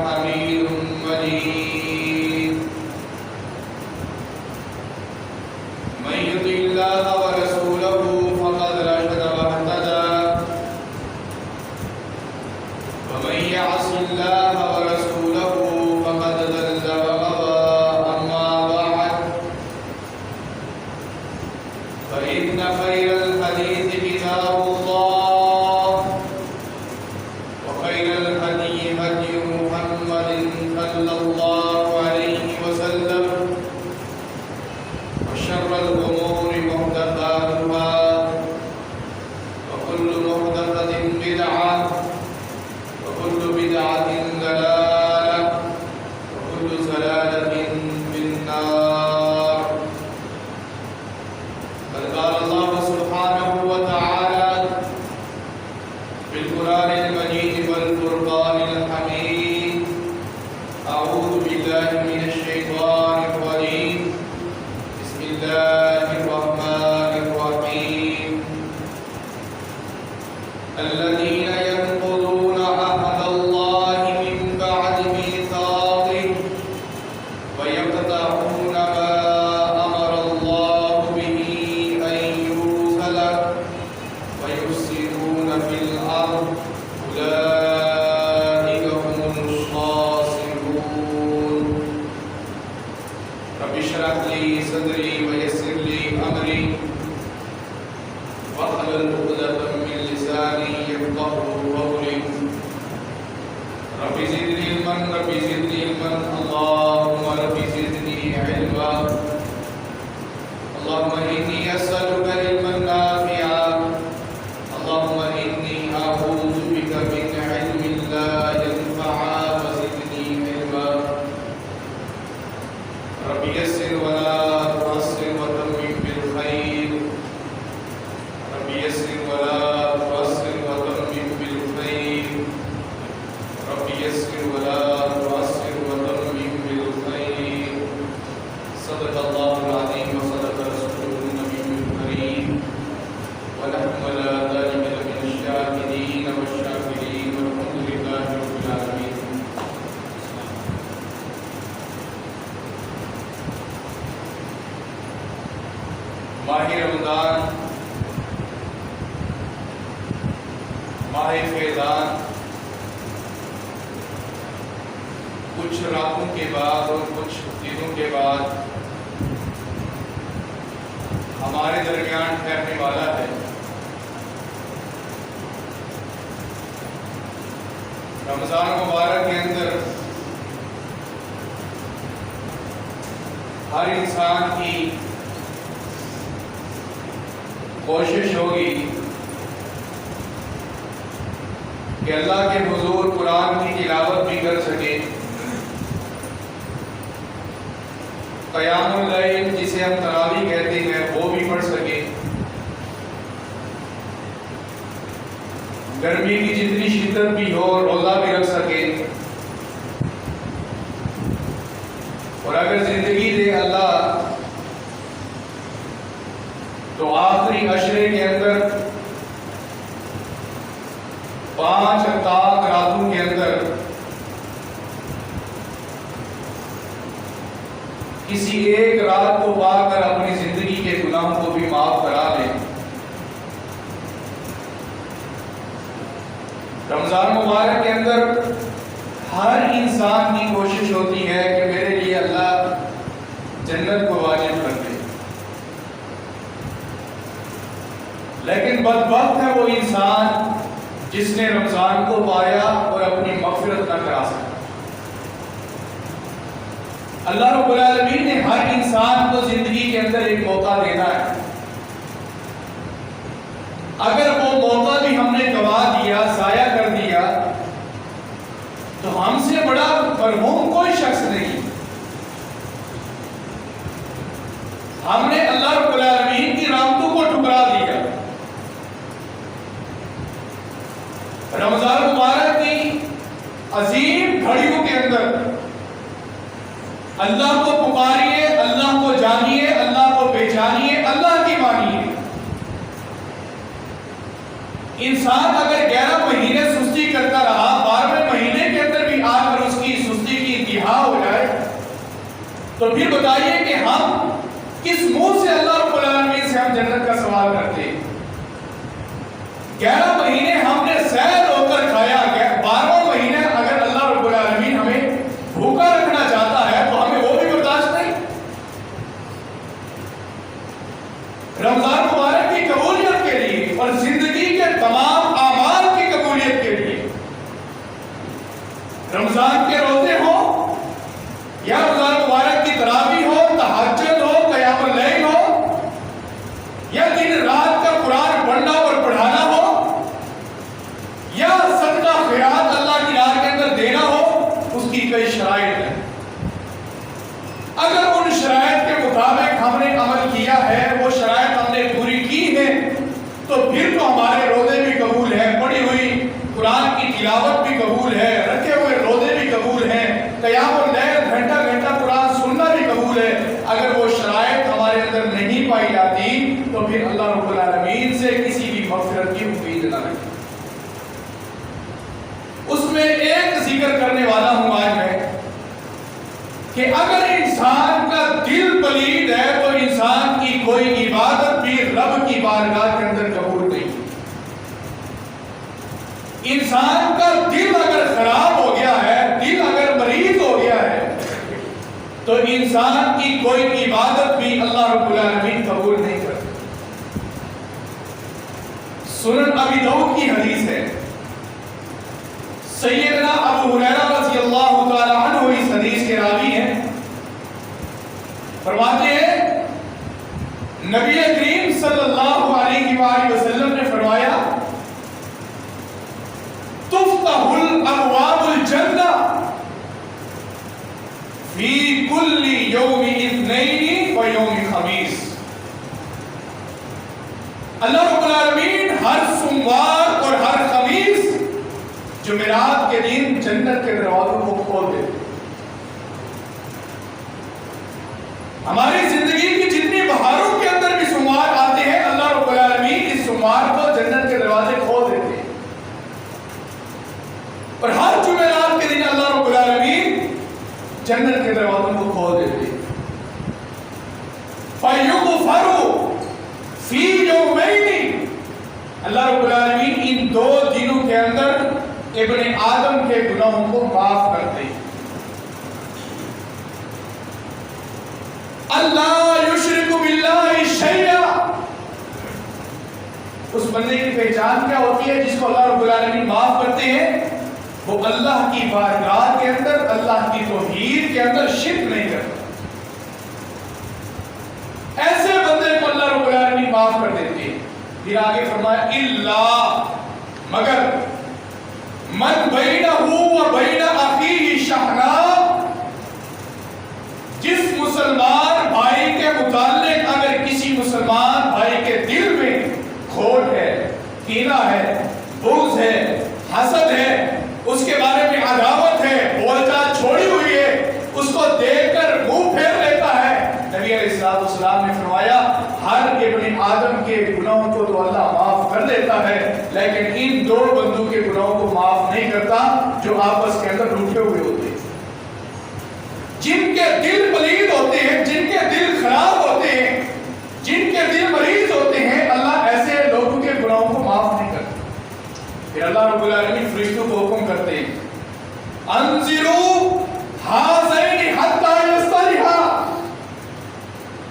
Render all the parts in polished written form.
حميد مجيد من يطع الله ورسوله فقد رشد واهتدى ومن يعص الله ورسوله فقد ضل وغوى أما بعد فإن خير الحديث كتاب الله وخير الهدي هدي محمد صلى الله عليه وسلم وشر الأمور محدثاتها وكل محدثة بدعة وكل بدعة ضلالة وكل ضلالة في النار. قد قال الله سبحانه وتعالى في القرآن المجيد والفرقان الحميد: أعوذ بالله من الشيطان الرجيم. بسم الله الرحمن الرحيم. الذين ينقضون عهد الله من بعد ميثاقه ويقطعون ما أمر الله به أن يوصل ويفسدون في الأرض أولئك هم الخاسرون. رب اشرح لي صدري ويسر لي أمري واحلل عقدة من لساني يفقهوا قولي. رب زدني علما رب زدني علما اللهم رب زدني علما. اللهم إني أسألك علما نافعا. اللهم إني أعوذ بك من علم لا ينفع وزدني علما. رب يسر ولا تعسر وتمم بالخير. رب يسر ولا تعسر وتمم بالخير. رب يسر ولا تعسر وتمم بالخير. صدق الله العظيم وصدق رسوله النبي الكريم ونحن على ذلك من الشاهدين والشاكرين والحمد لله رب العالمين. ماہ رمضان، ماہ فیضان کچھ راتوں کے بعد اور کچھ دنوں کے بعد ہمارے درمیان ٹھہرنے والا ہے. رمضان مبارک کے اندر ہر انسان کی کوشش ہوگی کہ اللہ کے حضور قرآن کی تلاوت بھی کر سکے، قیام اللیل جسے ہم تراویح کہتے ہیں وہ بھی پڑھ سکے، گرمی کی جتنی شدت بھی ہو روزہ بھی رکھ سکے، اور اگر زندگی دے اللہ تو آخری عشرے کے اندر 5 طاق راتوں کے اندر کسی ایک رات کو پا کر اپنی زندگی کے گناہوں کو بھی معاف کرا لیں. رمضان مبارک کے اندر ہر انسان کی کوشش ہوتی ہے کہ میرے لیے اللہ جنت کو واجب کر دے، لیکن بدبخت ہے وہ انسان جس نے رمضان کو پایا اور اپنی مغفرت نہ کرا سکا. اللہ رب العالمین نے ہر انسان کو زندگی کے اندر ایک موقع دینا ہے. اگر وہ موقع بھی ہم نے گوا دیا، ضائع کر دیا، تو ہم سے بڑا مرحوم کوئی شخص نہیں. ہم نے اللہ رب العالمین کی رحمتوں کو ٹھکرا دیا. رمضان مبارک کی عظیم گھڑیوں کے اندر اللہ کو پکاریے، اللہ کو جانیے، اللہ کو پہچانیے، اللہ کی مانیے. انسان اگر 11 مہینے سستی کرتا رہا، 12ویں مہینے کے اندر بھی آ کر اس کی تو پھر بتائیے کہ ہم کس منہ سے اللہ رب العالمین سے ہم جنت کا سوال کرتے ہیں؟ 11 مہینے ہم نے سیر ہو کر کھایا گیا، 12واں مہینے اگر اللہ رب العالمین ہمیں بھوکا رکھنا چاہتا ہے تو ہمیں وہ بھی برداشت نہیں۔ رمضان مبارک کی قبولیت کے لیے اور زندگی کے تمام اعمال کی قبولیت کے لیے رمضان کے روزے ہو یا رمضان مبارک کی تراویح ہو، تہجد ہو، قیام اللیل ہو، یا دن رات کا قرآن پڑھنا اور پڑھانا ہو، یا صدقہ خیرات اللہ کی راہ کے اندر دینا ہو، اس کی کئی شرائط ہیں۔ اگر ان شرائط کے مطابق ہم نے عمل کیا ہے، وہ شرائط ہم نے پوری کی ہے، تو پھر تو ہمارے روزے بھی قبول ہیں، پڑھی ہوئی قرآن کی تلاوت بھی قبول ہے، رکھے ہوئے روزے بھی قبول ہیں، قیام اللیل گھنٹہ گھنٹہ قرآن سننا بھی قبول ہے۔ اگر وہ شرائط ہمارے اندر نہیں پائی جاتی تو پھر اللہ رب العالمین سے کسی بھی مغفرت کی امید نہ رکھیں۔ اس میں ایک ذکر کرنے والا ہوں آج میں کہ اگر انسان کا دل پلید ہے تو انسان کی کوئی عبادت بھی رب کی بارگاہ کے اندر قبول نہیں۔ انسان کا دل اگر خراب ہو گیا ہے، دل اگر مریض ہو گیا ہے، تو انسان کی کوئی عبادت بھی اللہ رب العالمین قبول نہیں کرتا۔ سنن ابی داؤد کی حدیث ہے، سیدنا ابو ہریرہ رضی اللہ تعالی عنہ اس حدیث کے راوی ہیں، فرماتے ہیں نبی کریم صلی اللہ علیہ وآلہ وسلم نے فرمایا تفتح الابواب الجنہ فی کل یوم اثنین و یوم خمیس۔ اللہ رب العالمین ہر سوموار اور ہر خمیس جمعرات کے دن جنت کے دروازوں کو کھول دیتے۔ ہماری زندگی کی جتنی بہاروں کے اندر بھی سوموار آتے ہیں، اللہ رب العالمین اس سوموار کو جنت کے دروازے کھول دیتے ہیں، اور ہر جمعرات کے دن اللہ رب العالمین جنت کے دروازوں کو کھول دیتے ہیں۔ فَيُغْفَرُ فِي يَوْمَيْنِ، اللہ رب العالمین ان 2 دنوں کے اندر ابن آدم کے گناہوں کو معاف کرتے ہیں۔ اللہ یشرک باللہ شیئا، اس بندے کی پہچان کیا ہوتی ہے جس کو اللہ رب العالمین معاف کرتے ہیں؟ وہ اللہ کی بارگاہ کے اندر، اللہ کی توحید کے اندر شرک نہیں کرتا۔ ایسے بندے کو اللہ رب العالمین معاف کر دیتے ہیں۔ پھر آگے فرمایا الا، مگر من بینہ و بین اخیہ شحناء، جس مسلمان بھائی کے متعلق اگر کسی مسلمان بھائی کے دل میں کھوٹ ہے، کینہ ہے، بغض ہے، حسد ہے، اس کے بارے میں عداوت ہے، بول چال چھوڑی ہوئی ہے، اس کو دیکھ کر منہ پھیر لیتا ہے، نبی علیہ السلام نے فرمایا ہر ابن آدم کے گناہوں کو تو اللہ معاف کر دیتا ہے، لیکن ان 2 بندوں کے گناہوں کو معاف نہیں کرتا جو آپس کے اندر روٹھے ہوئے ہوتے ہیں، جن کے دل پلید ہوتے ہیں، جن کے دل خراب ہوتے ہیں، جن کے دل مریض ہوتے ہیں، اللہ ایسے لوگوں کے گناہوں کو معاف نہیں کرتا۔ پھر اللہ رب العالمین فرشتوں کو حکم کرتے ہیں انذروا ہذین حتی یصطلحا،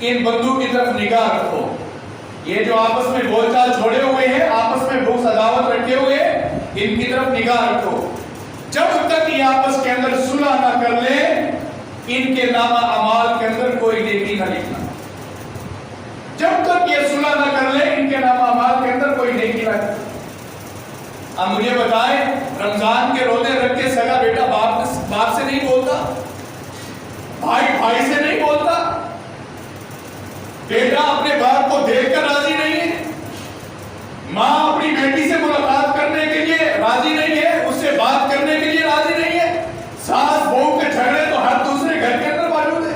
ان بندوں کی طرف نگاہ رکھو، یہ جو آپس میں بول چال چھوڑے ہوئے ہیں، آپس میں بغض عداوت رکھے ہوئے، ان کی طرف نگاہ رکھو، جب تک یہ آپس کے اندر صلح نہ کر لیں ان کے نامہ اعمال کے اندر کوئی نیکی نہ لکھنا، جب تک یہ صلح نہ کر لیں ان کے نامہ اعمال کے اندر کوئی نیکی نہ لکھنا۔ اب مجھے بتائیں، رمضان کے روزے رکھ کے سگا بیٹا باپ سے نہیں بولتا، بھائی بھائی سے نہیں بولتا، بیٹا اپنے باپ کو دیکھ کر راضی نہیں ہے، ماں اپنی بیٹی سے ملاقات کرنے کے لیے راضی نہیں ہے، اس سے بات کرنے کے لیے راضی نہیں ہے، ساس بہو کے جھگڑے تو ہر دوسرے گھر کے اندر موجود ہے،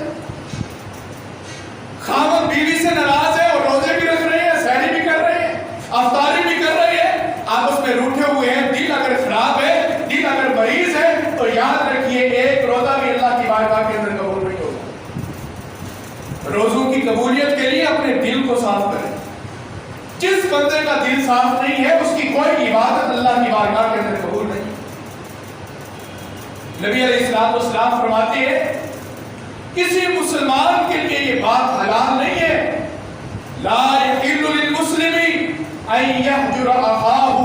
خاوند بیوی سے ناراض ہے اور روزے بھی رکھ رہے ہیں، سحری بھی کر رہے ہیں، افطاری بھی کر رہے ہیں، آپس میں روٹھے ہوئے ہیں، دل اگر خراب ہے، دل اگر مریض ہے تو یاد رکھیے ایک روزہ بھی اللہ کی بارگاہ کے اندر قبول نہیں ہوگا۔ معاف کرے. جس بندے کا دل صاف نہیں ہے اس کی کوئی عبادت اللہ کی بارگاہ کے اندر قبول نہیں. نبی علیہ السلام فرماتے ہیں کسی مسلمان کے لیے یہ بات حلال نہیں ہے. لا يحل للمسلم ان يهجر اخاه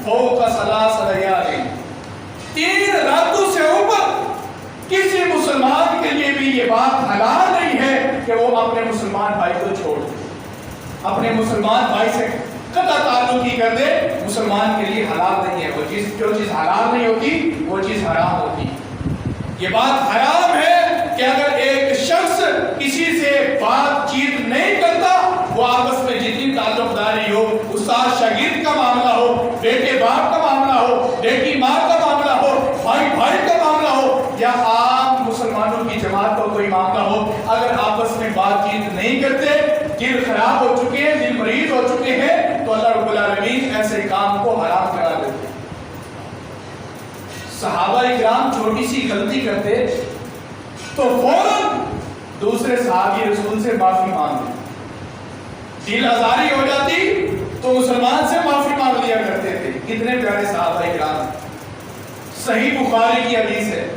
فوق 3 لیال. 3 راتوں سے اوپر کسی مسلمان کے لیے بھی یہ بات حلال نہیں ہے کہ وہ اپنے مسلمان بھائی کو چھوڑ دے, اپنے مسلمان بھائی سے قطع تعلق ہی کر دے. مسلمان کے لیے حلال نہیں ہے. وہ چیز جو چیز حلال نہیں ہوتی وہ چیز حرام ہوتی. یہ بات حرام ہے کہ اگر ایک شخص کسی سے بات چیت نہیں کرتا, وہ آپس میں جتنی تعلق داری ہو, استاد شاگرد کا معاملہ ہو, بیٹے باپ کا معاملہ ہو, بیٹی ماں کا معاملہ ہو, بھائی بھائی کا معاملہ ہو, یا عام مسلمانوں کی جماعت کا کوئی معاملہ ہو, اگر آپس میں بات چیت نہیں کرتے, دل خراب ہو چکے ہیں, دل مریض ہو چکے ہیں, تو اللہ رب العالمین ایسے کام کو حرام کرا دیتے. صحابہ اکرام چھوٹی سی غلطی کرتے تو فوراً دوسرے صحابی رسول سے معافی مانگتے. دل آزاری ہو جاتی تو مسلمان سے معافی مانگ لیا کرتے تھے. کتنے پیارے صحابہ اکرام. صحیح بخاری کی حدیث ہے,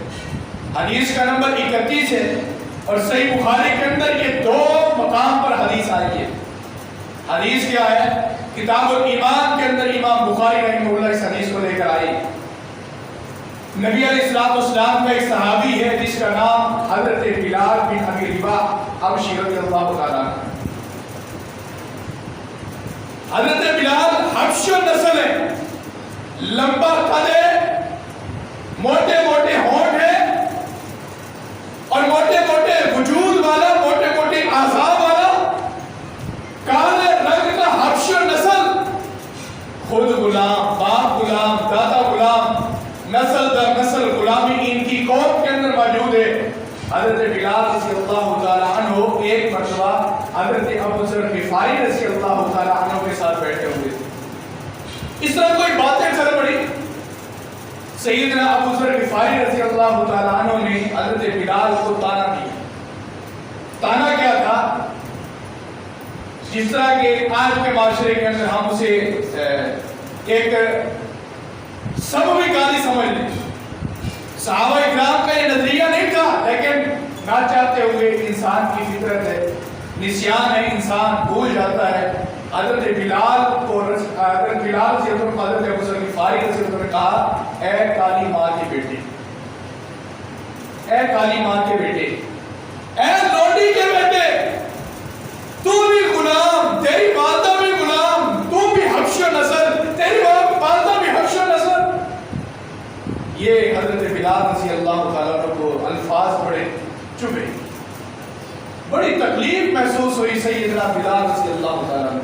حدیث کا نمبر 31 ہے, اور صحیح بخاری کے اندر یہ 2 مقام پر حدیث آئی ہے. حدیث کیا ہے؟ کتاب الایمان کے اندر امام بخاری رحمہ اللہ اس حدیث کو لے کر آئی. نبی علیہ السلام کا ایک صحابی ہے جس کا نام حضرت بلال بن ابی رباح حبشی رضی اللہ تعالیٰ عنہ. حضرت بلال حبشی نسل ہے, لمبا قد ہے, موٹے موٹے ہونٹ ہے, اور موٹے موٹے وجود والا, موٹے موٹے اعضاء والا, کالے رنگ کا حبشی نسل, خود غلام, باپ غلام, دادا غلام, نسل در نسل غلامی ان کی قوم کے اندر موجود ہے. حضرت بلال رضی اللہ تعالیٰ عنہ ایک مرتبہ حضرت ابو ذر غفاری رضی اللہ تعالیٰ عنہ کے ساتھ بیٹھے ہوئے تھے. اس طرح کوئی باتیں چل پڑی. سیدنا ابو ذر غفاری رضی اللہ تعالیٰ عنہ نے حضرت بلال کو تانا دیا. تانا کیا تھا؟ جس طرح کہ آج کے معاشرے کے اندر ہم اسے ایک سببی گالی سمجھ لیں. صحابہ اکرام کا یہ نظریہ نہیں تھا, لیکن نہ چاہتے ہوئے انسان کی فطرت ہے, نسیان ہے, انسان بھول جاتا ہے. حضرت بلال کو حضرت ابو ذر غفاری رضی اللہ عنہ نے کہا, اے کالی ماں کے بیٹے, اے کالی ماں کے بیٹے, اے لوڈی کے بیٹے, تو بھی غلام, تیری والدہ بھی غلام, تو بھی حبشی نسل, تیری والدہ بھی حبشی نسل. یہ حضرت بلال رضی اللہ تعالیٰ عنہ کو الفاظ بڑے چبھے, بڑی تکلیف محسوس ہوئی سیدنا بلال رضی اللہ تعالیٰ عنہ.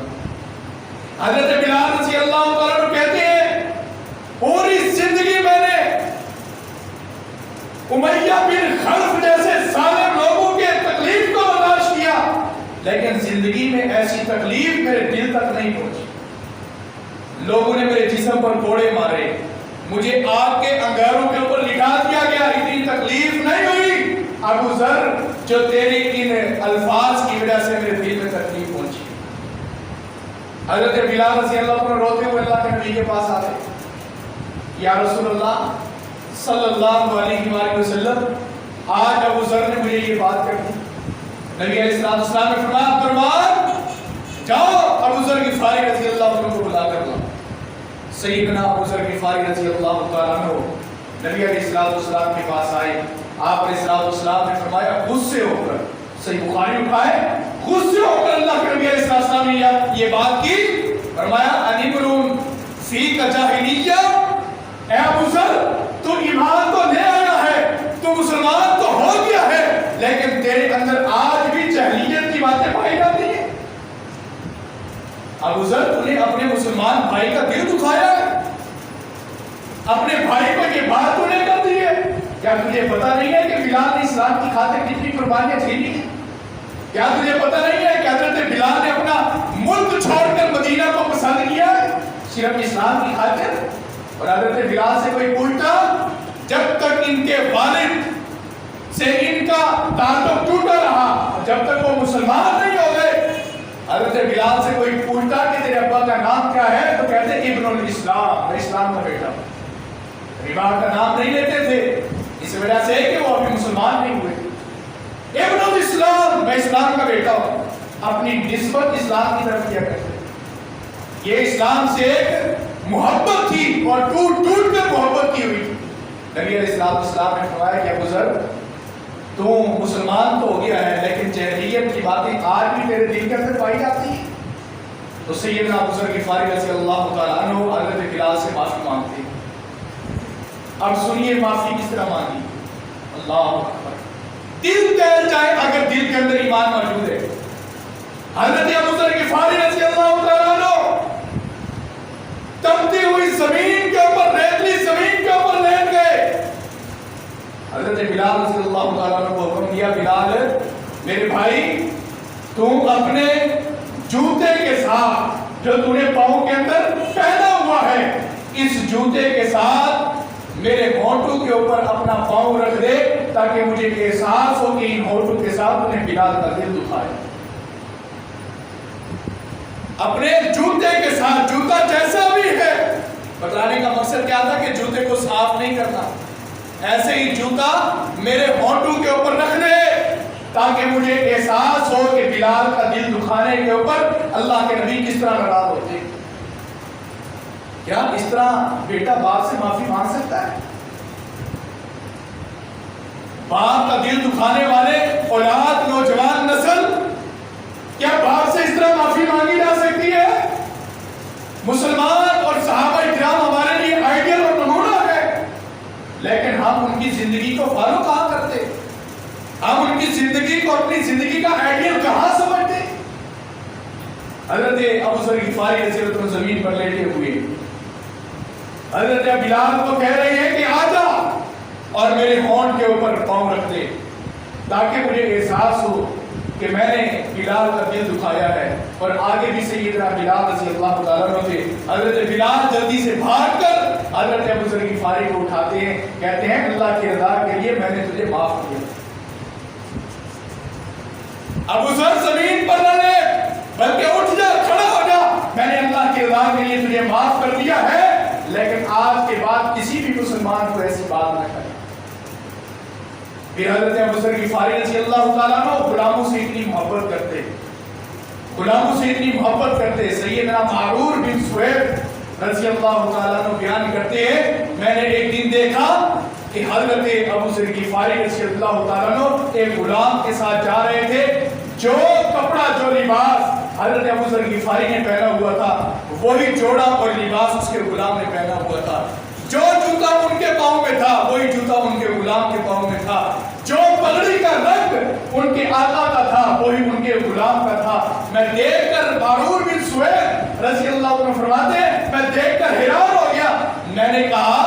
حضرت بلال رضی اللہ تعالیٰ عنہ کہتے ہیں پوری زندگی میں نے امیہ بن خلف جیسے ظالم لوگوں کے تکلیف کو برداشت کیا, لیکن زندگی میں ایسی تکلیف میرے دل تک نہیں پہنچی. لوگوں نے میرے جسم پر کوڑے مارے, مجھے آگ کے انگاروں کے اوپر لٹا دیا گیا, اتنی تکلیف نہیں ہوئی ابو ذر جو تیری ان الفاظ کی وجہ سے میرے دل میں تکلیف پہنچی. حضرت بلال رضی اللہ عنہ روتے ہوئے اللہ کے نبی کے پاس آتے, یا رسول اللہ صلی اللہ علیہ وآلہ وسلم, آج ابو ذر نے مجھے یہ بات کر دی. نبی علیہ السلام نے فرمایا عبدالرحمن جاؤ ابو ذر غفاری رضی اللہ عنہ کو بلا کر لاؤ. سیدنا ابو ذر غفاری رضی اللہ تعالیٰ عنہ نبی علیہ السلام کے پاس آئے. آپ علیہ السلام نے فرمایا غصے ہو کر, صحیح بخاری اٹھائے, غصے ہو کر اللہ کے نبی علیہ السلام نے یہ بات کی. فرمایا انیمرون فیک جاہلیہ, اے ابو ذر تو ایمان تو لے آیا ہے, تو مسلمان تو ہو گیا ہے, لیکن تیرے اندر آج بھی جاہلیت کی باتیں پائی جاتی ہیں. ابو ذر نے اپنے مسلمان بھائی کا دل دکھایا ہے, اپنے بھائی کو یہ بات تو نہیں کر دی ہے. کیا تجھے پتا نہیں ہے کہ بلال نے اسلام کی خاطر کتنی قربانیاں جھیلی ہیں؟ کیا تجھے پتا نہیں ہے کہ حضرت بلال نے اپنا ملک چھوڑ کر مدینہ کو پسند کیا صرف اسلام کی خاطر؟ اور حضرت بلال سے کوئی پوچھتا, جب تک ان کے والد سے ان کا تعلق ٹوٹا رہا, جب تک وہ مسلمان نہیں ہو گئے, حضرت حضرت بلال سے کوئی پوچھتا کہ تیرے ابا کا نام کیا ہے تو کہتے ابن الاسلام، میں اسلام کا بیٹا ہوں۔ ابا کا نام نہیں لیتے تھے اس وجہ سے کہ وہ ابھی مسلمان نہیں ہوئے۔ ابن الاسلام، میں اسلام کا بیٹا ہوں، اپنی نسبت اسلام کی طرف کیا کرتے۔ یہ اسلام سے ایک محبت تھی اور ٹوٹ ٹوٹ کر محبت کی ہوئی تھی۔ نبی علیہ السلام نے فرمایا کہ ابو ذر تو مسلمان تو ہو گیا ہے لیکن جاہلیت کی باتیں آج بھی تیرے دل کے اندر پائی جاتی ہیں۔ تو سیدنا ابو ذر غفاری رضی اللہ تعالیٰ عنہ حضرت بلال سے معافی مانگتے۔ اب سنیے معافی کس طرح مانگی۔ اللہ اکبر، دل تیر جائے اگر دل کے اندر ایمان موجود ہے۔ حضرت ابو ذر غفاری رضی اللہ تعالیٰ عنہ تپتی ہوئی زمین کے اوپر، ریتلی زمین کے اوپر لیٹ گئے۔ حضرت بلال رضی اللہ تعالیٰ عنہ کو حکم دیا، بلال میرے بھائی تم اپنے جوتے کے ساتھ جو تم نے پاؤں کے اندر پہنا ہوا ہے، اس جوتے کے ساتھ میرے ہونٹوں کے اوپر اپنا پاؤں رکھ دے تاکہ مجھے احساس ہو کہ ان ہونٹوں کے ساتھ تم نے بلال کا دل دکھایا۔ اپنے جوتے کے ساتھ، جوتا جیسا بھی ہے، بتلانے کا مقصد کیا تھا کہ جوتے کو صاف نہیں کرنا، ایسے ہی جوتا میرے ہونٹوں کے اوپر رکھ دے تاکہ مجھے احساس ہو کہ بلال کا دل دکھانے کے اوپر اللہ کے نبی کس طرح ناراض ہوتے۔ کیا اس طرح بیٹا باپ سے معافی مانگ سکتا ہے؟ باپ کا دل دکھانے والے اولاد، نوجوان نسل، کیا باپ سے اس طرح معافی مانگی جا سکتی ہے؟ مسلمان اور صحابہ کرام ہمارے لیے آئیڈیل اور نمونہ ہے، لیکن ہم ان کی زندگی کو فالو کہاں کرتے؟ ہم ان کی زندگی کو اپنی زندگی کا آئیڈیل کہاں سمجھتے؟ حضرت ابو ذر غفاری رضی اللہ عنہ زمین پر لیٹے ہوئے حضرت بلال کو کہہ رہے ہیں کہ آجا اور میرے ہونٹ کے اوپر پاؤں رکھ دے تاکہ مجھے احساس ہو کہ میں نے بلال کا دل دکھایا ہے۔ اور آگے بھی سیدنا بلال رضی اللہ تعالیٰ عنہ تھے۔ حضرت بلال جلدی سے بھاگ کر حضرت ابو ذر غفاری کو اٹھاتے ہیں، کہتے ہیں اللہ کی رضا کے لیے میں نے تجھے معاف کیا۔ ابو ذر زمین پر نہ لیٹ بلکہ اٹھ جا، کھڑا ہو جا، میں نے اللہ کی رضا کے لیے تجھے معاف کر دیا ہے، لیکن آج کے بعد کسی بھی مسلمان کو ایسی بات نہ کرے۔ پھر حضرت ابو ذر غفاری رضی اللہ تعالیٰ عنہ غلاموں سے اتنی محبت کرتے، غلاموں سے اتنی محبت کرتے، سیدنا معرور بن سہیب رضی اللہ تعالیٰ عنہ بیان کرتے ہیں، میں نے ایک دن دیکھا کہ حضرت ابو ذر غفاری رضی اللہ تعالیٰ عنہ ایک غلام کے ساتھ جا رہے تھے، جو کپڑا، جو لباس حضرت ابو ذر غفاری نے پہنا ہوا تھا وہی جوڑا اور لباس اس کے غلام نے پہنا ہوا تھا، جو جوتا ان کے پاؤں میں تھا وہی جوتا ان کے غلام کے پاؤں میں تھا، جو پگڑی کا رنگ ان کے آقا کا تھا وہی ان کے غلام کا تھا۔ میں دیکھ کر معرور بن سہیب رضی اللہ عنہ فرماتے ہیں، میں دیکھ کر حیران ہو گیا، میں نے کہا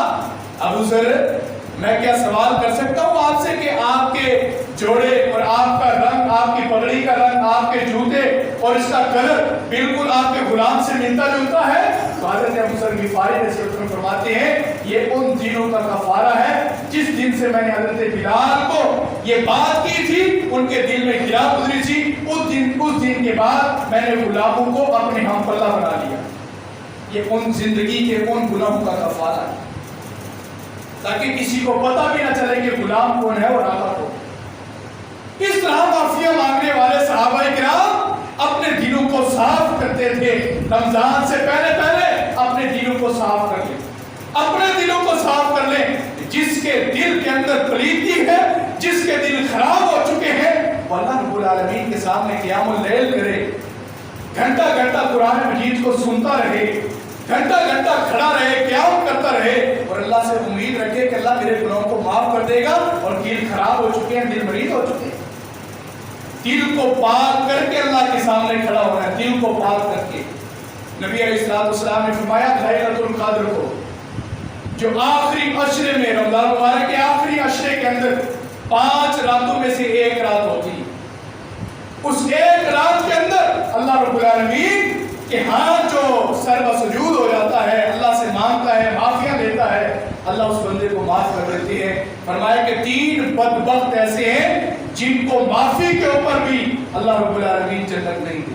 ابو ذر میں کیا سوال کر سکتا ہوں آپ سے کہ آپ کے جوڑے اور آپ کا رنگ، آپ کی پگڑی کا رنگ، آپ کے جوتے اور اس کا کلر بالکل آپ کے غلام سے ملتا جلتا ہے؟ تو حضرت ابو ذر غفاری رضی اللہ عنہ فرماتے ہیں یہ ان دنوں کا کفارہ ہے جس دن سے میں نے حضرت بلال کو یہ بات کی تھی، ان کے دل میں گرا گزری تھی، اس دن کے بعد میں نے غلاموں کو اپنے ہم پلہ بنا لیا۔ یہ ان زندگی کے ان گناہوں کا کفارہ ہے تاکہ کسی کو پتہ بھی نہ چلے کہ غلام کون ہے اور آقا کون۔ اس طرح معافیاں مانگنے والے صحابہ کرام اپنے دلوں کو صاف کرتے تھے۔ رمضان سے پہلے اپنے دلوں کو صاف کر لیں، اپنے دلوں کو صاف کر لیں۔ جس کے دل کے اندر پلیتی ہے، جس کے دل خراب ہو چکے ہیں، وہ اللہ رب العالمین کے سامنے قیام اللیل کرے، گھنٹہ گھنٹہ قرآن مجید کو سنتا رہے، گھنٹہ گھنٹہ کھڑا رہے، قیام کرتا رہے اور اللہ سے امید رکھے کہ اللہ میرے گناہوں کو معاف کر دے گا۔ اور دل خراب ہو چکے ہیں، دل مریض ہو چکے ہیں، دل کو پاک کر کے اللہ کے سامنے کھڑا ہونا ہے، دل کو پاک کر کے۔ نبی علیہ السلام نے فرمایا لیلۃ القدر کو جو آخری عشرے میں، رمضان مبارک کے آخری عشرے کے اندر 5 راتوں میں سے ایک رات ہوتی ہے، اس ایک رات کے اندر اللہ رب العالمین کہ ہاں جو سر بسجود ہو جاتا ہے، اللہ سے مانگتا ہے، معافیاں دیتا ہے، اللہ اس بندے کو معاف کر دیتے ہیں۔ فرمایا کہ 3 بدبخت ایسے ہیں جن کو معافی کے اوپر بھی اللہ رب العالمین جنت نہیں دی۔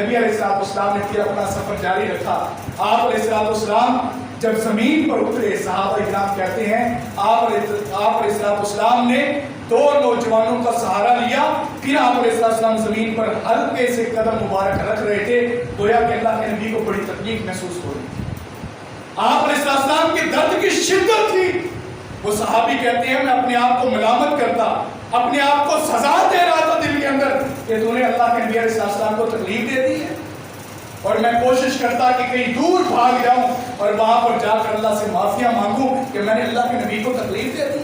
نبی علیہ السلام نے پھر اپنا سفر جاری رکھا. آپ علیہ السلام جب زمین پر اترے, صحابہ کرام کہتے ہیں آپ علیہ السلام نے 2 نوجوانوں کا سہارا لیا, پھر آپ علیہ السلام زمین پر ہلکے سے قدم مبارک رکھ رہے تھے, گویا کہ اللہ کے نبی کو بڑی تکلیف محسوس ہو رہی تھی. آپ علیہ السلام کے درد کی شدت تھی. وہ صحابی کہتے ہیں میں اپنے آپ کو ملامت کرتا, اپنے آپ کو سزا دے رہا تھا دل کے اندر کہ تو نے اللہ کے نبی علیہ السلام کو تکلیف دے دی ہے, اور میں کوشش کرتا کہ کہیں دور بھاگ جاؤں اور وہاں پر جا کر اللہ سے معافیاں مانگوں کہ میں نے اللہ کے نبی کو تکلیف دے دی.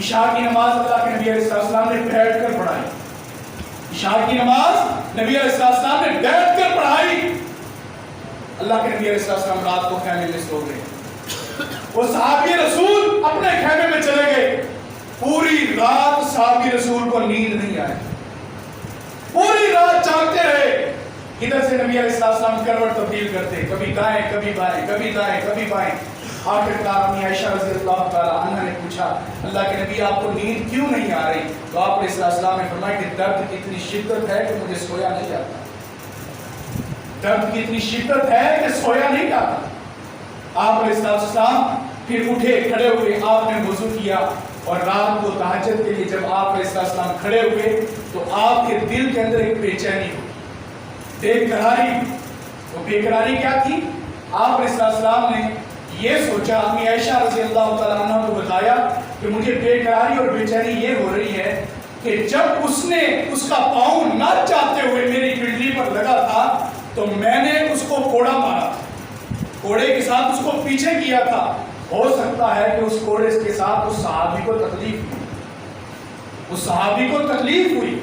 عشاء کی نماز اللہ کے نبی علیہ السلام نے بیٹھ کر پڑھائی. عشاء کی نماز نبی علیہ السلام نے بیٹھ کر پڑھائی. اللہ کے نبی علیہ السلام رات کو خیمے میں سو گئے. وہ صحابی رسول اپنے خیمے میں چلے گئے. پوری رات صحابی رسول کو نیند نہیں آئی, پوری رات جاگتے رہے. ادھر سے نبی علیہ السلام کروٹ تبدیل کرتے, کبھی دائیں کبھی بائیں, کبھی دائیں کبھی بائیں. آخرکار امی عائشہ رضی اللہ تعالی عنہا نے پوچھا اللہ کے نبی آپ کو نیند کیوں نہیں آ رہی؟ تو آپ علیہ السلام نے فرمایا کہ درد کی اتنی شدت ہے کہ مجھے سویا نہیں جاتا. درد کی اتنی شدت ہے کہ سویا نہیں جاتا. آپ علیہ السلام پھر اٹھے, کھڑے ہوئے, آپ نے وضو کیا, اور رات کو تہجد کے لیے جب آپ علیہ السلام کھڑے ہوئے تو آپ کے دل کے اندر ایک بے چینی ہوئی, بے قراری. وہ بے قراری کیا تھی؟ آپ علیہ السلام نے یہ سوچا, امی عائشہ رضی اللہ تعالیٰ عنہ کو بتایا کہ مجھے بے قراری اور بے چینی یہ ہو رہی ہے کہ جب اس نے اس کا پاؤں نہ چاہتے ہوئے میری پنڈلی پر لگا تھا تو میں نے اس کو کوڑا مارا, کوڑے کے ساتھ اس کو پیچھے کیا تھا. ہو سکتا ہے کہ اس کوڑے کے ساتھ اس صحابی کو تکلیف ہوئی, اس صحابی کو تکلیف ہوئی.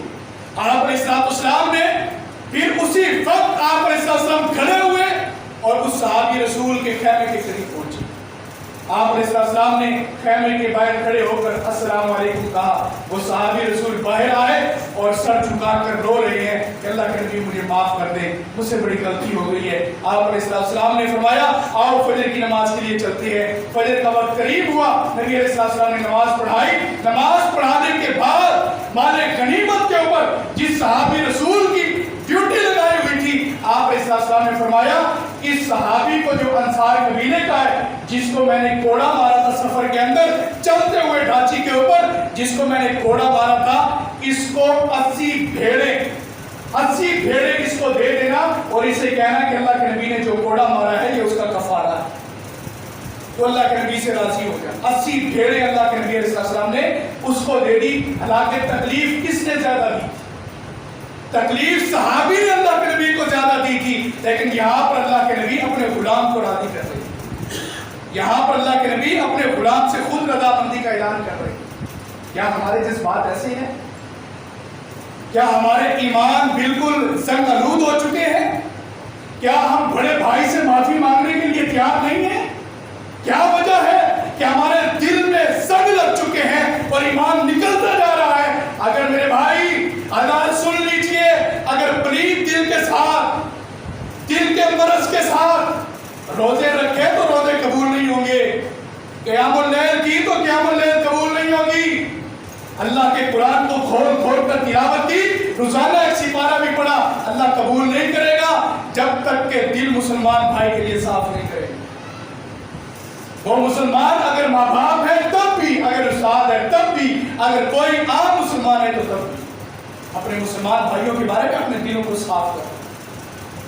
آپ علیہ السلام نے پھر اسی وقت آپ علیہ السلام کھڑے ہوئے اور اس صحابی رسول کے خیمے کے قریب پہنچے. آپ علیہ السلام نے خیمے کے باہر کھڑے ہو کر السلام علیکم کہا. وہ صحابی رسول باہر آئے اور سر جھکا کر رو رہے ہیں کہ اللہ کے نبی مجھے معاف کر دیں, مجھ سے بڑی غلطی ہو گئی ہے. آپ علیہ السلام نے فرمایا آؤ فجر کی نماز کے لیے چلتے ہیں. فجر کا وقت قریب ہوا, نبی علیہ السلام نے نماز پڑھائی. نماز پڑھانے کے بعد مال غنیمت کے اوپر جس صحابی رسول کی ڈیوٹی لگائی ہوئی تھی, آپ علیہ السلام نے فرمایا اس صحابی کو جو انصار قبیلے کا ہے, جس کو میں نے کوڑا مارا تھا سفر کے اندر چلتے ہوئے ڈھانچی کے اوپر, جس کو میں نے کوڑا مارا تھا, اس کو 80 بھیڑیں اس کو دے دینا اور اسے کہنا کہ اللہ کے نبی نے جو کوڑا مارا ہے یہ اس کا کفارہ ہے. تو اللہ کے نبی سے راضی ہو گیا. 80 بھیڑیں اللہ کے نبی علیہ السلام نے اس کو دے دی. حالانکہ تکلیف کس نے زیادہ دی؟ تکلیف صحابی نے اللہ کے نبی کو زیادہ دی تھی, لیکن یہاں پر اللہ کے نبی اپنے غلام کو راضی کر رہے ہیں. یہاں پر اللہ کے نبی اپنے غلام سے خود رضامندی کا اعلان کر رہے ہیں. کیا ہمارے جذبات ایسے ہیں؟ کیا ہمارے ایمان بالکل زنگ آلود ہو چکے ہیں؟ کیا ہم بڑے بھائی سے معافی مانگنے کے لیے تیار نہیں ہیں؟ کیا وجہ ہے کہ ہمارے دل میں زنگ لگ چکے ہیں اور ایمان نکلتا جا رہا ہے؟ اگر میرے بھائی اذان سن لیجئے, اگر پلید دل کے ساتھ, دل کے مرض کے ساتھ روزے رکھے تو روزے قبول نہیں ہوں گے, قیام اللیل کی تو قیام اللیل قبول نہیں ہوگی. اللہ کے قرآن کو کھول کھول کر تلاوت کی, روزانہ 1 سپارہ بھی پڑھا, اللہ قبول نہیں کرے گا جب تک کہ دل مسلمان بھائی کے لیے صاف نہیں کرے. وہ مسلمان اگر ماں باپ ہے تب بھی, اگر استاد ہے تب بھی, اگر کوئی عام مسلمان ہے تو تب بھی اپنے مسلمان بھائیوں کے بارے میں اپنے دلوں کو صاف کرو.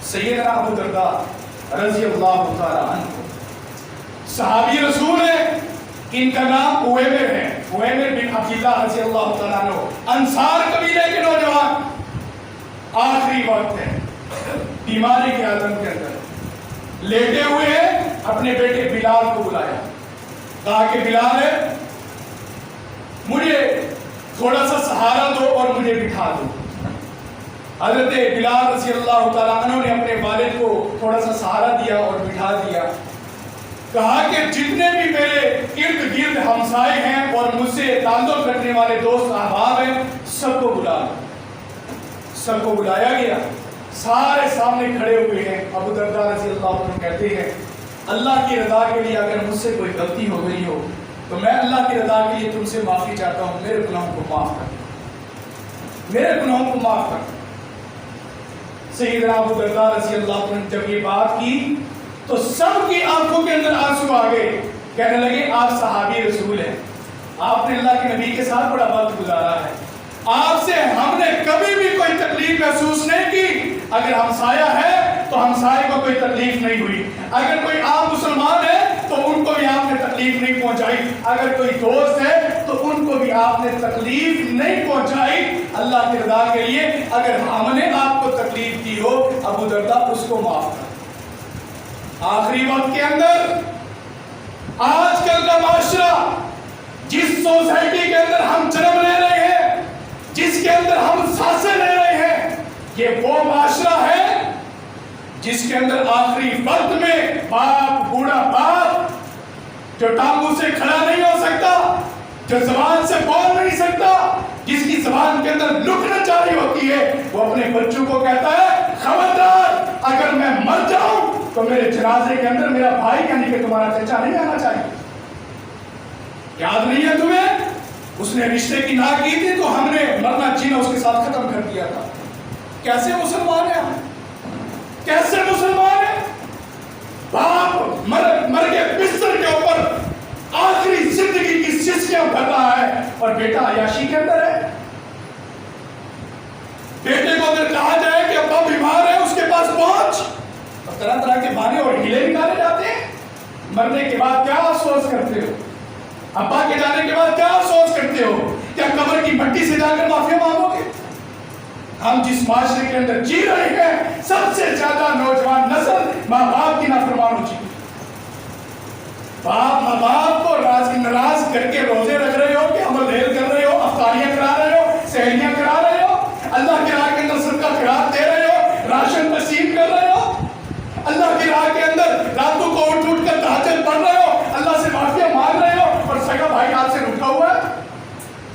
سیدنا ابو درداء رضی اللہ تعالی عنہ صحابی رسول ہے, ان کا نام اویمر ہے, اویمر بن عبداللہ رضی اللہ تعالی عنہ, انصار قبیلے کے نوجوان. آخری وقت ہے, بیماری کے عالم کے اندر لیٹے ہوئے ہیں, اپنے بیٹے بلال کو بلایا, کہا کہ بلال ہے مجھے تھوڑا سا سہارا دو اور مجھے بٹھا دو. حضرت بلال رضی اللہ تعالیٰ عنہ نے اپنے والد کو تھوڑا سا سہارا دیا اور بٹھا دیا. کہا کہ جتنے بھی میرے ارد گرد ہمسائے ہیں اور مجھ سے تعلق رکھنے والے دوست احباب ہیں, سب کو بلا لو. سب کو بلایا گیا, سارے سامنے کھڑے ہوئے ہیں. ابو درداء رضی اللہ عنہ کہتے ہیں اللہ کی رضا کے لیے اگر مجھ سے کوئی غلطی ہو گئی ہو تو میں اللہ کی رضا کے لیے تم سے معافی چاہتا ہوں, میرے گناہوں کو معاف کر, میرے گناہوں کو معاف کر. سیدنا ابو درداء رضی اللہ عنہ نے جب یہ بات کی تو سب کی آنکھوں کے اندر آنسو آ گئے. کہنے لگے آپ صحابی رسول ہیں, آپ نے اللہ کے نبی کے ساتھ بڑا وقت گزارا ہے, آپ سے ہم نے کبھی بھی کوئی تکلیف محسوس نہیں کی. اگر ہمسایہ ہے تو ہمسائے کو کوئی تکلیف نہیں ہوئی, اگر کوئی عام مسلمان ہے تو ان کو بھی آپ نے تکلیف نہیں پہنچائی, اگر کوئی دوست ہے تو ان کو بھی آپ نے تکلیف نہیں پہنچائی اللہ کی رضا کے لیے. اگر ہم نے آپ کو تکلیف دی ہو ابو درداء اس کو معاف کر. آخری وقت کے اندر آج کل کا معاشرہ, جس سوسائٹی کے اندر ہم جنم لے رہے ہیں, جس کے اندر ہم سانسیں لے رہے ہیں, یہ وہ معاشرہ ہے جس کے اندر آخری وقت میں باپ, بوڑھا باپ جو ٹانگوں سے کھڑا نہیں ہو سکتا, جو زبان سے بول نہیں سکتا, جس کی زبان کے اندر لکنا جاری ہوتی ہے, وہ اپنے بچوں کو کہتا ہے خبردار اگر میں مر جاؤں تو میرے جنازے کے اندر میرا بھائی یعنی کہ تمہارا چچا نہیں آنا چاہیے. یاد نہیں ہے تمہیں اس نے رشتے کی نہ کی تھی تو ہم نے مرنا جینا اس کے ساتھ ختم کر دیا تھا. کیسے مسلمان ہیں ہم, کیسے مسلمان ہیں؟ باپ مر کے بستر کے اوپر آخری زندگی کی سسکیاں بھر رہا ہے اور بیٹا عیاشی کے اندر ہے. بیٹے کو اگر کہا جائے کہ ابا بیمار ہے اس کے پاس پہنچ, اور طرح طرح کے بہانے اور ہیلے نکالے جاتے ہیں. مرنے کے بعد کیا افسوس کرتے ہو, ابا کے جانے کے بعد کیا افسوس کرتے ہو, کیا قبر کی مٹی سے جا کر معافی مانگو گے؟ ہم جس معاشرے کے اندر جی رہے ہیں سب سے زیادہ نوجوان نسل ماں باپ کی نافرمان ہو چکی. باپ ماں باپ کو ناراض کر کے روزے رکھ رہے ہو کہ عمل ریل کر رہے ہو, افطاریاں کرا رہے ہو, سحریاں کرا رہے ہو, اللہ کی راہ کے اندر صدقہ خیرات دے رہے ہو, راشن تقسیم کر رہے ہو, اللہ کی راہ کے اندر راتوں کو اٹھ کر تہجد پڑھ رہے ہو, اللہ سے معافیاں مانگ رہے ہو, اور سگا بھائی آپ سے رکھا ہوا ہے,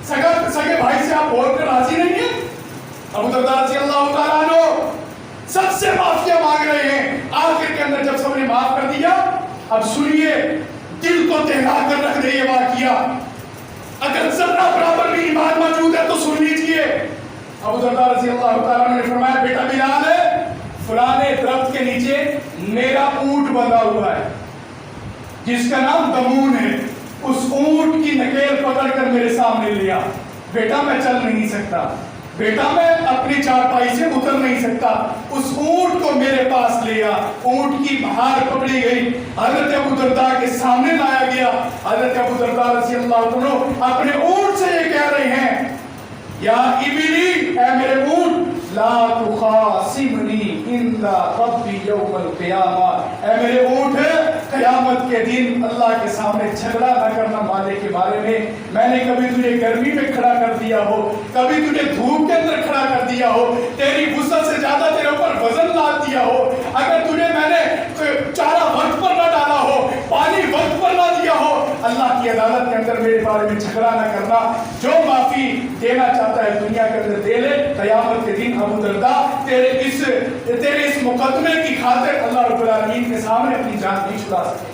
سگے بھائی سے آپ بول کر راضی نہیں ہیں. ابو درداء رضی اللہ تعالیٰ عنہ سب سے معافیاں مانگ رہے ہیں. آخر کے اندر جب سب نے معاف کر دیا, اب سنیے دل کو دہلا کر رکھ دے یہ واقعہ, اگر ذرہ برابر بھی ایمان موجود ہے تو سن لیجئے. ابو درداء رضی اللہ تعالیٰ عنہ نے فرمایا بیٹا بلال ہے فلانے درخت کے نیچے میرا اونٹ بندھا ہوا ہے جس کا نام دمون ہے, اس اونٹ کی نکیل پکڑ کر میرے سامنے لیا. بیٹا میں چل نہیں سکتا, بیٹا میں اپنی چارپائی سے اتر نہیں سکتا, اس اونٹ کو میرے پاس لیا, اونٹ کی مہار پکڑی گئی, حضرت ابو درداء کے سامنے لایا گیا. حضرت ابو درداء رضی اللہ عنہ اپنے اونٹ سے یہ کہہ رہے ہیں یا ابلی, اے میرے اونٹ, لا تخاصمنی الا ربی یوم القیامہ, اے میرے اونٹ قیامت کے دن اللہ کے سامنے جھگڑا نہ کرنا مالک کے بارے میں. میں نے کبھی تجھے گرمی میں کھڑا کر دیا ہو, کبھی تجھے دھوپ کے اندر کھڑا کر دیا ہو, تیری وسعت سے زیادہ تیرے اوپر وزن لاد دیا ہو, اگر تجھے میں نے چارہ وقت پر نہ ڈالا ہو, پانی وقت پر نہ دیا ہو, اللہ کی عدالت کے اندر میرے بارے میں جھگڑا نہ کرنا. جو معافی دینا چاہتا ہے دنیا کے اندر دے لے, قیامت کے دن ابو درداء تیرے اس مقدمے کی خاطر اللہ رب العالمین کے سامنے اپنی جان نہیں چھڑا سکے.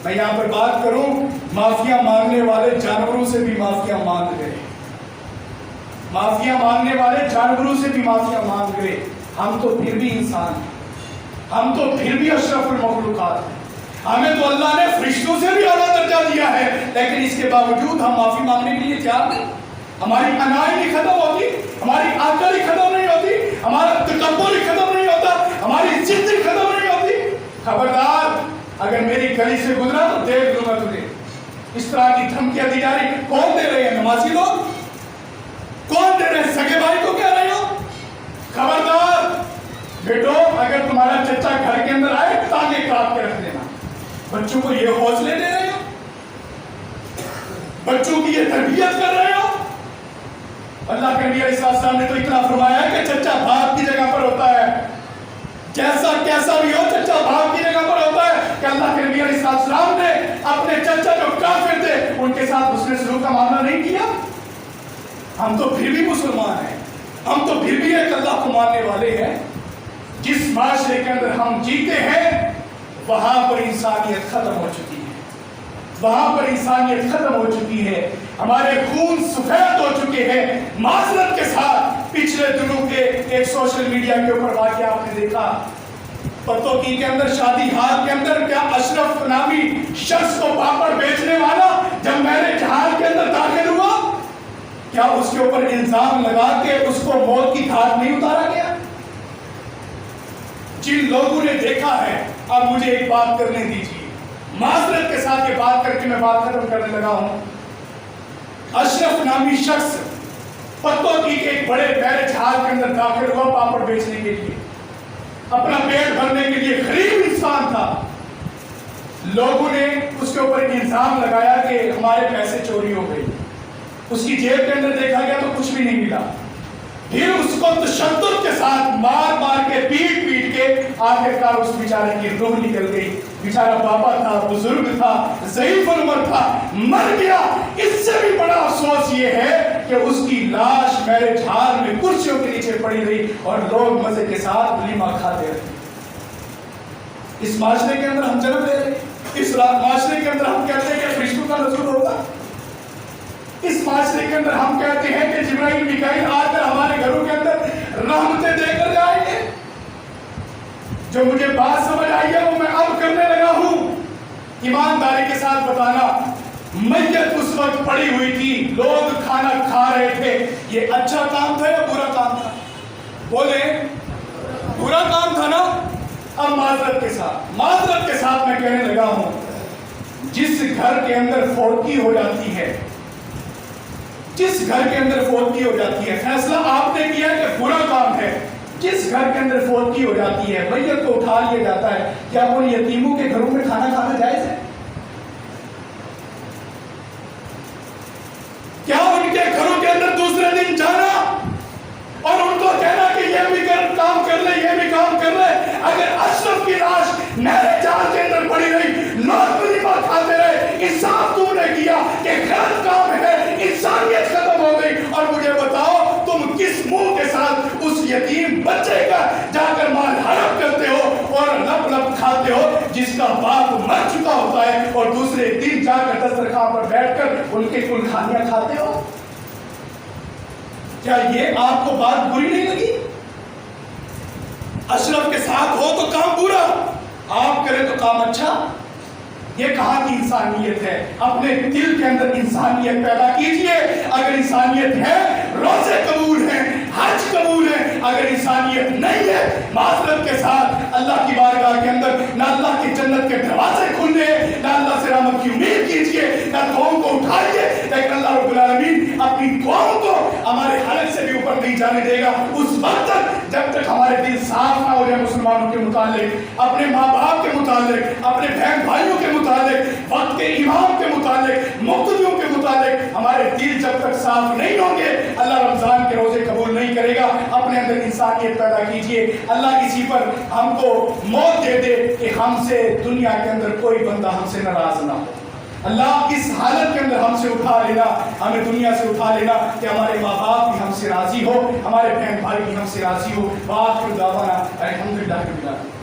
میں یہاں پر بات کروں معافیاں مانگنے والے جانوروں سے بھی معافیاں مانگ رہے, معافیاں مانگنے والے جانوروں سے بھی معافیاں مانگ رہے. ہم تو پھر بھی انسان ہیں, ہم تو پھر بھی اشرف المخلوقات ہیں, ہمیں تو اللہ نے فرشتوں سے بھی اعلیٰ درجہ دیا ہے, لیکن اس کے باوجود ہم معافی مانگنے کے لیے تیار نہیں. ہماری انائی نہیں ختم ہوتی, ہماری عقل ہی ختم نہیں ہوتی, ہمارا تکبر ہی ختم نہیں ہوتا, ہماری ضد ہی ختم نہیں ہوتی. خبردار اگر میری گلی سے گزرا تو دیکھ لوں گا تجھے. اس طرح کی دھمکیاں دی جا رہی, کون دے رہے ہیں؟ نمازی لوگ. کون دے رہے ہیں؟ سگے بھائی کو کہہ رہے ہو. خبردار بیٹو, اگر تمہارا چچا گھر کے اندر آئے تاکہ کاٹ کے رکھ دینا. بچوں کو یہ حوصلے دے رہے ہو, بچوں کی یہ تربیت کر رہے ہو. اللہ کے نبی علیہ السلام نے تو اتنا فرمایا کہ چچا باپ کی جگہ پر ہوتا ہے, کیسا بھی ہو چچا باپ کی جگہ پر ہوتا ہے. کہ اللہ کے نبی علیہ السلام نے اپنے چچا جو کافر تھے ان کے ساتھ حسن سلوک کا معاملہ نہیں کیا. ہم تو پھر بھی مسلمان ہیں, ہم تو پھر بھی ایک اللہ کو ماننے والے ہیں. جس معاشرے کے اندر ہم جیتے ہیں وہاں پر انسانیت ختم ہو چکی ہے, وہاں پر انسانیت ختم ہو چکی ہے, ہمارے خون سفید ہو چکے ہیں. معذرت کے ساتھ پچھلے دنوں کے ایک سوشل میڈیا کے اوپر واقعہ آپ نے دیکھا، پتوکی کے اندر شادی ہال کے اندر کیا اشرف نامی شخص کو پاپڑ بیچنے والا جب میرج ہال کے اندر داخل ہوا، کیا اس کے اوپر الزام لگا کے اس کو موت کی گھاٹ نہیں اتارا گیا؟ جن لوگوں نے دیکھا ہے، اب مجھے ایک بات کرنے دیجیے، معذرت کے ساتھ یہ بات کر کے میں بات ختم کرنے لگا ہوں۔ اشرف نامی شخص پتوکی کے ایک بڑے میرج ہال کے اندر داخل ہوا پاپڑ بیچنے کے لیے، اپنا پیٹ بھرنے کے لیے غریب انسان تھا۔ لوگوں نے اس کے اوپر ایک الزام لگایا کہ ہمارے پیسے چوری ہو گئی، اس کی جیب کے اندر دیکھا گیا تو کچھ بھی نہیں ملا، پھر اس کو تشدد کے ساتھ مار مار کے پیٹ پیٹ کے آخرکار اس بیچارے کی روح نکل گئی۔ بیچارہ بابا تھا، بزرگ تھا، ضعیف العمر تھا، مر گیا۔ اس سے بھی بڑا افسوس یہ ہے کہ اس کی لاش میرج ہال میں کرسیوں کے نیچے پڑی رہی اور لوگ مزے کے ساتھ ولیمہ کھاتے رہے۔ اس معاشرے کے اندر ہم جنم لے رہے، اس معاشرے کے اندر ہم کہتے ہیں کہ فرشتوں کا نزول ہوگا، اس معاشرے کے اندر ہم کہتے ہیں کہ جبرائیل میکائیل آ کر ہمارے گھروں کے اندر رحمتیں دے کر جائیں گے۔ جو مجھے بات سمجھ آئی ہے وہ میں اب کرنے لگا ہوں۔ ایمانداری کے ساتھ بتانا، میت اس وقت پڑی ہوئی تھی، لوگ کھانا کھا رہے تھے، یہ اچھا کام تھا یا برا کام تھا؟ بولیں، برا کام تھا نا؟ اب معذرت کے ساتھ میں کہنے لگا ہوں، جس گھر کے اندر فوتگی ہو جاتی ہے، جس گھر کے اندر فوتگی ہو جاتی ہے، فیصلہ آپ نے کیا کہ برا کام ہے، جس گھر کے اندر فوتگی ہو جاتی ہے، میت کو اٹھا لیا جاتا ہے، کیا ان یتیموں کے گھروں میں کھانا کھانا جائز ہے؟ کیا ان کے گھروں کے اندر دوسرے دن جانا اور ان کو کہنا کہ یہ بھی کام کر لے، یہ بھی کام کر لے؟ اگر اشرف کی لاش میرے جان کے اندر پڑی رہی، لوگ ولیمہ کھاتے رہے، انصاف تم نے کیا کہ غلط کام ہے، انسانیت ختم ہو گئی، اور مجھے بتاؤ تم کس منہ کے ساتھ اس یتیم بچے کا جا کر مال ہڑپ کرتے ہو اور لپ لپ کھاتے ہو، جس کا باپ مر چکا ہوتا ہے، اور دوسرے دن جا کر دسترخوان پر بیٹھ کر ان کے کلکھانیاں کھاتے ہو؟ کیا یہ آپ کو بات بری نہیں لگی؟ اشرف کے ساتھ ہو تو کام برا، آپ کرے تو کام اچھا؟ یہ کہاں کی انسانیت ہے؟ اپنے دل کے اندر انسانیت پیدا کیجئے۔ اگر انسانیت ہے، روزے قبول ہیں، حج قبول ہیں۔ اگر انسانیت نہیں ہے، معذرت کے ساتھ اللہ کی بارگاہ کے اندر نہ اللہ کی جنت کے دروازے کھلنے، نہ اللہ سے رحمت کی امید کیجئے، نہ قوم کو اٹھائیے، لیکن اللہ رب العالمین اپنی قوم کو ہمارے حلق سے بھی اوپر نہیں جانے دے گا اس وقت تک جب تک ہمارے دل صاف نہ ہو جائے مسلمانوں کے متعلق، اپنے ماں باپ کے متعلق، اپنے بہن بھائیوں کے متعلق، وقت کے امام کے متعلق، مقتدیوں کے متعلق ہمارے دل جب تک صاف نہیں ہوں گے، اللہ رمضان کے روزے قبول نہیں کرے گا۔ اپنے اندر انسانیت پیدا کیجئے۔ اللہ کسی پر ہم کو موت دے دے کہ ہم سے دنیا کے اندر کوئی بندہ ہم سے ناراض نہ ہو۔ اللہ اس حالت کے اندر ہم سے اٹھا لینا، ہمیں دنیا سے اٹھا لینا کہ ہمارے ماں باپ بھی ہم سے راضی ہو، ہمارے بہن بھائی بھی ہم سے راضی ہو۔ وآخر دعوانا الحمدللہ رب العالمین۔